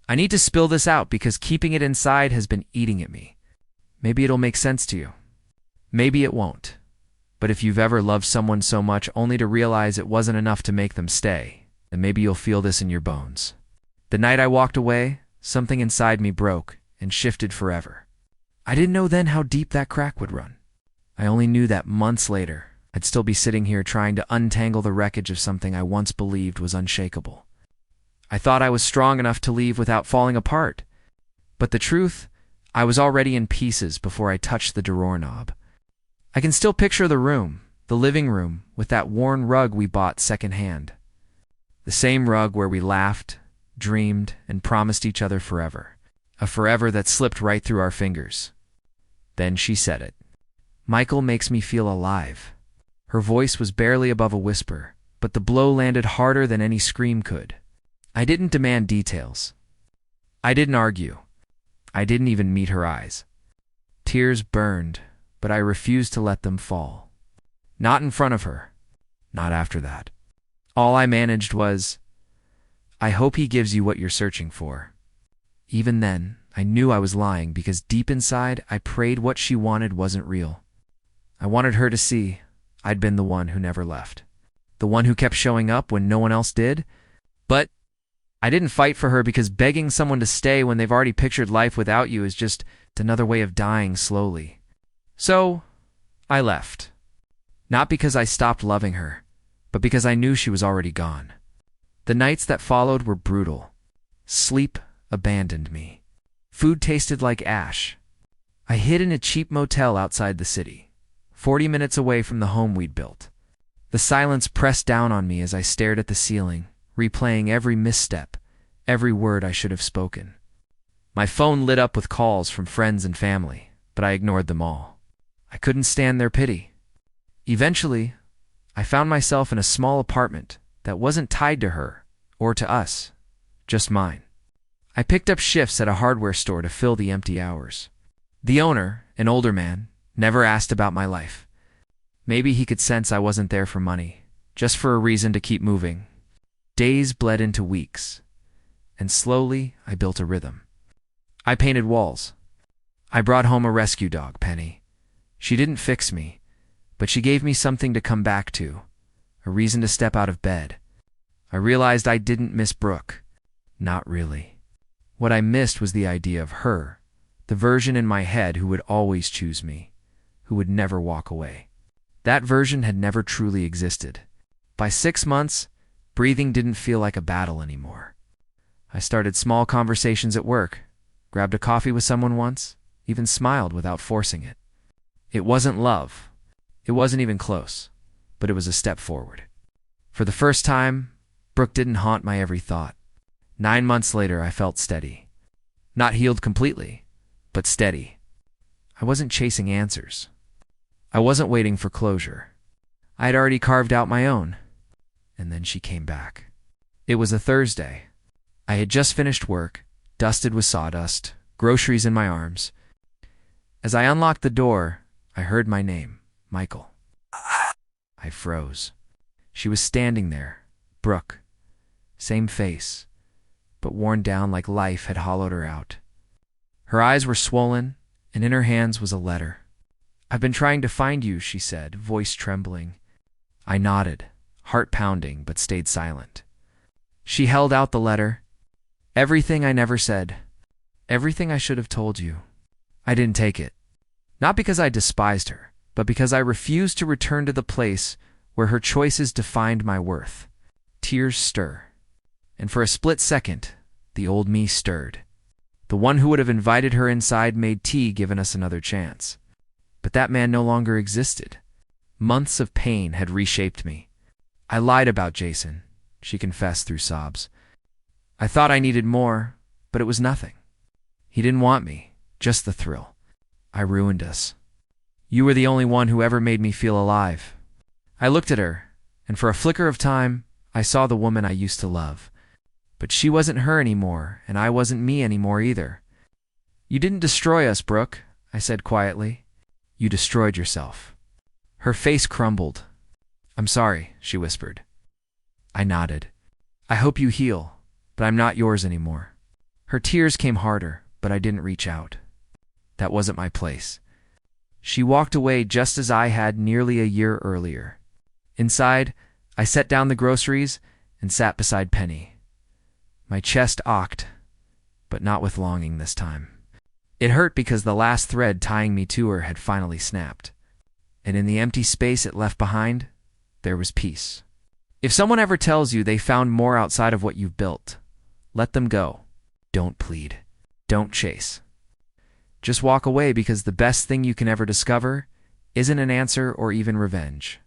I need to spill this out because keeping it inside has been eating at me. Maybe it'll make sense to you. Maybe it won't. But if you've ever loved someone so much only to realize it wasn't enough to make them stay, then maybe you'll feel this in your bones. The night I walked away, something inside me broke and shifted forever. I didn't know then how deep that crack would run. I only knew that months later, I'd still be sitting here trying to untangle the wreckage of something I once believed was unshakable. I thought I was strong enough to leave without falling apart. But the truth, I was already in pieces before I touched the drawer knob. I can still picture the room, the living room, with that worn rug we bought secondhand. The same rug where we laughed, dreamed, and promised each other forever. A forever that slipped right through our fingers. Then she said it. Michael makes me feel alive. Her voice was barely above a whisper, but the blow landed harder than any scream could. I didn't demand details. I didn't argue. I didn't even meet her eyes. Tears burned, but I refused to let them fall. Not in front of her. Not after that. All I managed was, I hope he gives you what you're searching for. Even then, I knew I was lying because deep inside, I prayed what she wanted wasn't real. I wanted her to see I'd been the one who never left. The one who kept showing up when no one else did. But I didn't fight for her because begging someone to stay when they've already pictured life without you is just another way of dying slowly. So, I left. Not because I stopped loving her, but because I knew she was already gone. The nights that followed were brutal. Sleep abandoned me. Food tasted like ash. I hid in a cheap motel outside the city, 40 minutes away from the home we'd built. The silence pressed down on me as I stared at the ceiling, replaying every misstep, every word I should have spoken. My phone lit up with calls from friends and family, but I ignored them all. I couldn't stand their pity. Eventually, I found myself in a small apartment that wasn't tied to her or to us, just mine. I picked up shifts at a hardware store to fill the empty hours. The owner, an older man, never asked about my life. Maybe he could sense I wasn't there for money, just for a reason to keep moving. Days bled into weeks, and slowly I built a rhythm. I painted walls. I brought home a rescue dog, Penny. She didn't fix me, but she gave me something to come back to, a reason to step out of bed. I realized I didn't miss Brooke. Not really. What I missed was the idea of her, the version in my head who would always choose me, who would never walk away. That version had never truly existed. By 6 months, breathing didn't feel like a battle anymore. I started small conversations at work, grabbed a coffee with someone once, even smiled without forcing it. It wasn't love. It wasn't even close, but it was a step forward. For the first time, Brooke didn't haunt my every thought. 9 months later, I felt steady. Not healed completely, but steady. I wasn't chasing answers. I wasn't waiting for closure. I had already carved out my own. And then she came back. It was a Thursday. I had just finished work, dusted with sawdust, groceries in my arms. As I unlocked the door, I heard my name, Michael. I froze. She was standing there, Brooke. Same face, but worn down like life had hollowed her out. Her eyes were swollen, and in her hands was a letter. "I've been trying to find you," she said, voice trembling. I nodded, heart pounding, but stayed silent. She held out the letter. Everything I never said. Everything I should have told you. I didn't take it. Not because I despised her, but because I refused to return to the place where her choices defined my worth. Tears stir. And for a split second, the old me stirred. The one who would have invited her inside made tea, given us another chance. But that man no longer existed. Months of pain had reshaped me. I lied about Jason, she confessed through sobs. I thought I needed more, but it was nothing. He didn't want me, just the thrill. I ruined us. You were the only one who ever made me feel alive. I looked at her, and for a flicker of time, I saw the woman I used to love. But she wasn't her anymore, and I wasn't me anymore either. You didn't destroy us, Brooke, I said quietly. You destroyed yourself. Her face crumbled. I'm sorry, she whispered. I nodded. I hope you heal, but I'm not yours anymore. Her tears came harder, but I didn't reach out. That wasn't my place. She walked away just as I had nearly a year earlier. Inside, I set down the groceries and sat beside Penny. My chest ached, but not with longing this time. It hurt because the last thread tying me to her had finally snapped. And in the empty space it left behind, there was peace. If someone ever tells you they found more outside of what you've built, let them go. Don't plead. Don't chase. Just walk away, because the best thing you can ever discover isn't an answer or even revenge.